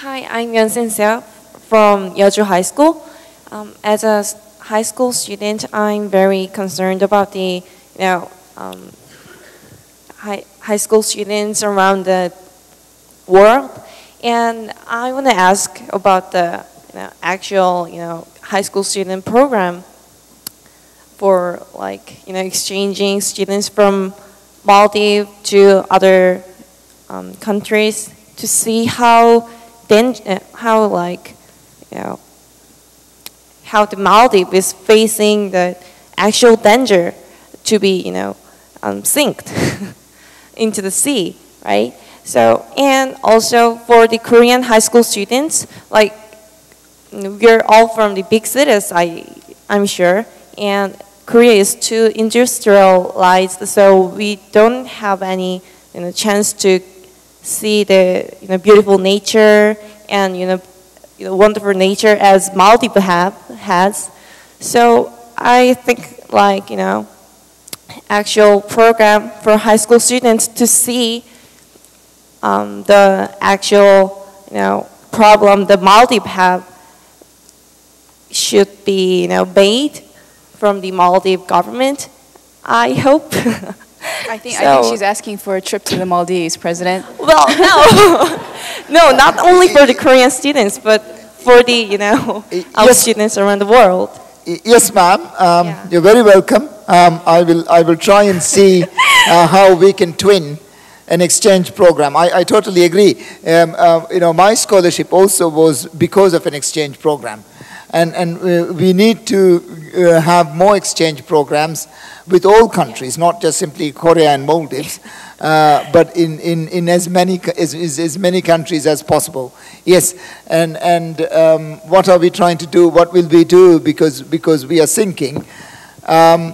Hi, I'm Yunsin Seo from Yeoju High School. As a high school student, I'm very concerned about the, high school students around the world, and I want to ask about the actual, high school student program for exchanging students from Maldives to other countries to see how the Maldives is facing the actual danger to be sinked into the sea, right? So, and also for the Korean high school students, like we're all from the big cities, I'm sure, and Korea is too industrialized, so we don't have any chance to see the beautiful nature and wonderful nature as Maldives has. So I think actual program for high school students to see the actual problem the Maldives have should be made from the Maldives government. I hope. I think she's asking for a trip to the Maldives, President. Well, no, no, not only for the Korean students, but for the our students around the world. Yes, ma'am. You're very welcome. I will try and see how we can twin an exchange program. I totally agree. My scholarship also was because of an exchange program, and we need to have more exchange programs with all countries, not just simply Korea and Maldives, but in as many countries as possible. Yes, and what are we trying to do? What will we do because we are sinking? We're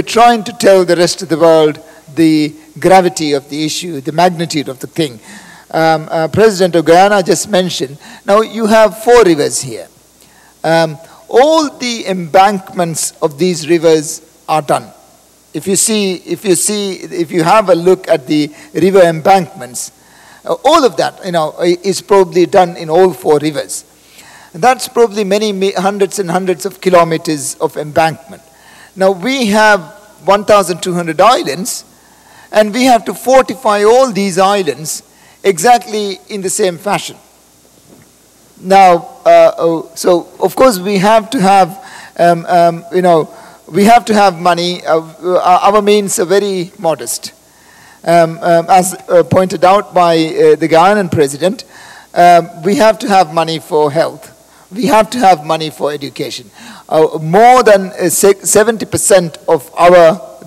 trying to tell the rest of the world the gravity of the issue, the magnitude of the thing. President of Guyana just mentioned. Now you have 4 rivers here. All the embankments of these rivers are done. If you have a look at the river embankments, all of that is probably done in all 4 rivers. And that's probably many hundreds and hundreds of kilometers of embankment. Now we have 1,200 islands, and we have to fortify all these islands exactly in the same fashion. Now, so of course we have to have, we have to have money. Our means are very modest. As pointed out by the Ghanaian president, we have to have money for health. We have to have money for education. More than 70% of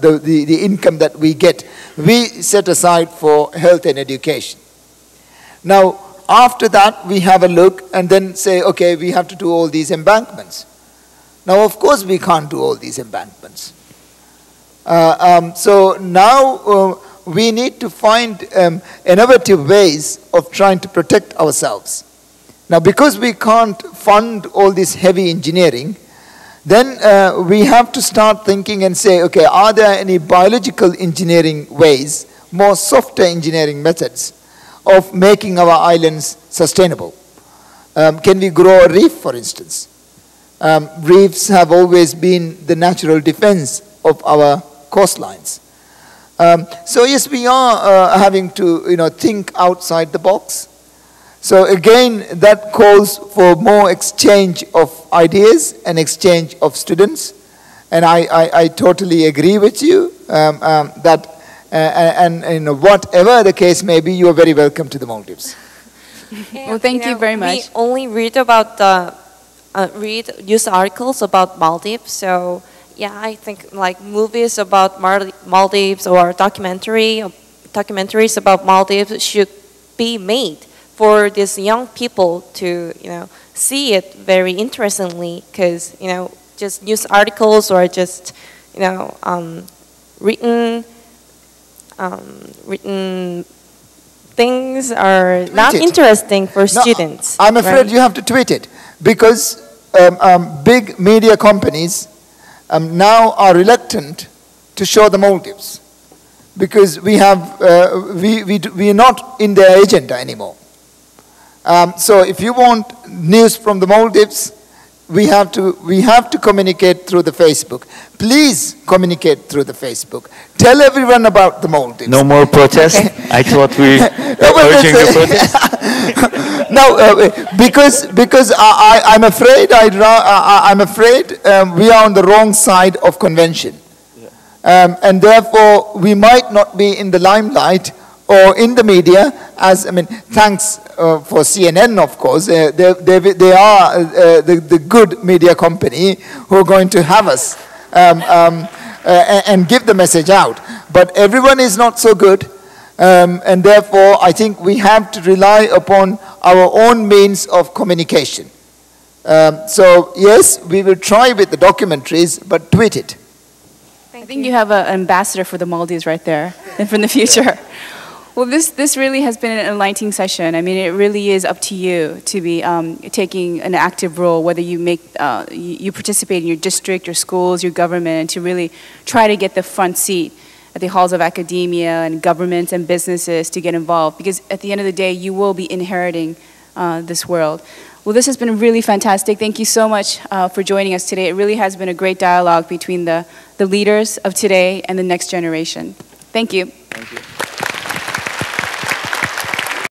the income that we get, we set aside for health and education. Now, after that, we have a look and then say, okay, we have to do all these embankments. Now, of course, we can't do all these embankments. So now we need to find innovative ways of trying to protect ourselves. Now, because we can't fund all this heavy engineering, then we have to start thinking and say, okay, are there any biological engineering ways, more softer engineering methods of making our islands sustainable? Can we grow a reef, for instance? Reefs have always been the natural defense of our coastlines. So yes, we are having to think outside the box. So again, that calls for more exchange of ideas and exchange of students. And I totally agree with you that and whatever the case may be, you are very welcome to the Maldives. Well, thank you very much. We only read about read news articles about Maldives. So yeah, I think movies about Maldives or documentaries about Maldives should be made for these young people to see it very interestingly, because just news articles or just written things are not interesting for students. I'm afraid you have to tweet it, because big media companies now are reluctant to show the Maldives, because we are not in their agenda anymore. So if you want news from the Maldives, we have to communicate through the Facebook. Please communicate through the Facebook. Tell everyone about the Maldives. No more protests. Okay. I thought we were urging the protest. No, because I'm afraid we are on the wrong side of convention, and therefore we might not be in the limelight or in the media. Thanks for CNN, of course. They are the good media company who are going to have us and give the message out. But everyone is not so good, and therefore I think we have to rely upon our own means of communication. So yes, we will try with the documentaries, but tweet it. I think you have an ambassador for the Maldives right there, and for the future. Well, this really has been an enlightening session. I mean, it really is up to you to be taking an active role, whether you you participate in your district, your schools, your government, and to really try to get the front seat at the halls of academia and governments and businesses to get involved. Because at the end of the day, you will be inheriting this world. Well, this has been really fantastic. Thank you so much for joining us today. It really has been a great dialogue between the leaders of today and the next generation. Thank you. Thank you.